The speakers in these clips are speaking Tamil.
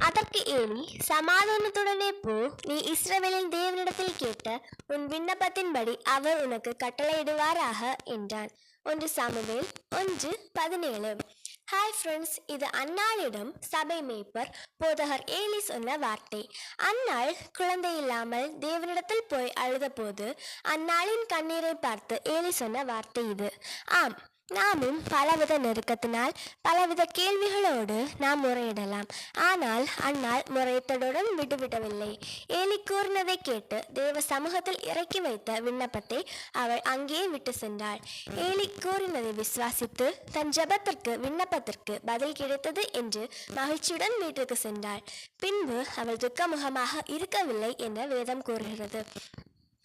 அதற்கு ஏலி, சமாதானத்துடனே போ, நீ இஸ்ரவேலின் தேவனிடத்தில் கேட்ட உன் விண்ணப்பத்தின்படி அவர் உனக்கு கட்டளையிடுவாராக என்றான். 1 சாமுவேல் 1:17. ஹாய் ஃப்ரெண்ட்ஸ், இது அன்னாளிடம் சபை மேய்ப்பர் போதகர் ஏலி சொன்ன வார்த்தை. அன்னாள் குழந்தை இல்லாமல் தேவனிடத்தில் போய் அழுதபோது அன்னாளின் கண்ணீரை பார்த்து ஏலி சொன்ன வார்த்தை இது. ஆம், நாமும் பலவித நெருக்கத்தினால் பலவித கேள்விகளோடு நாம் முறையிடலாம். ஆனால் அன்னாள் முறையிட்டதுடன் விட்டுவிடவில்லை. ஏலி கூறினதை கேட்டு தேவ சமூகத்தில் இறக்கி வைத்த விண்ணப்பத்தை அவள் அங்கே விட்டு சென்றாள். ஏலி கூறினதை விசுவாசித்து தன் ஜெபத்திற்கு விண்ணப்பத்திற்கு பதில் கிடைத்தது என்று மகிழ்ச்சியுடன் வீட்டுக்கு சென்றாள். பின்பு அவள் துக்கமுகமாக இருக்கவில்லை என்ற வேதம் கூறுகிறது.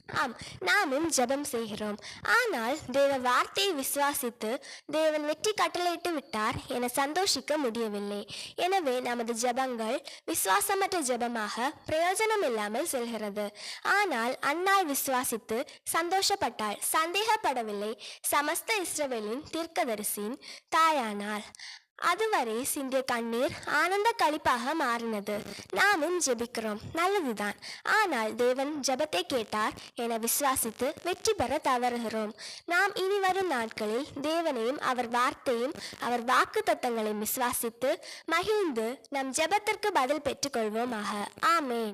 ஆம், நாமும் ஜெபம் செய்கிறோம். ஆனால் தேவ வார்த்தையை விசுவாசித்து தேவன் வெற்றி கட்டளையிட்டு விட்டார் என சந்தோஷிக்க முடியவில்லை. எனவே நமது ஜெபங்கள் விசுவாசமற்ற ஜெபமாக பிரயோஜனம் இல்லாமல் செல்கிறது. ஆனால் அன்னாள் விசுவாசித்து சந்தோஷப்பட்டாள், சந்தேகப்படவில்லை. சமஸ்த இஸ்ரவேலின் தீர்க்கதரிசியின் தாயானாள். அதுவரை சிந்திய கண்ணீர் ஆனந்த களிப்பாக மாறினது. நாமும் ஜெபிக்கிறோம், நல்லதுதான். ஆனால் தேவன் ஜெபத்தை கேட்டார் என விசுவாசித்து வெற்றி பெற தவறுகிறோம். நாம் இனி வரும் நாட்களில் தேவனையும் அவர் வார்த்தையும் அவர் வாக்கு தத்தங்களையும் விசுவாசித்து மகிழ்ந்து நம் ஜெபத்திற்கு பதில் பெற்றுக்கொள்வோமாக. ஆமேன்.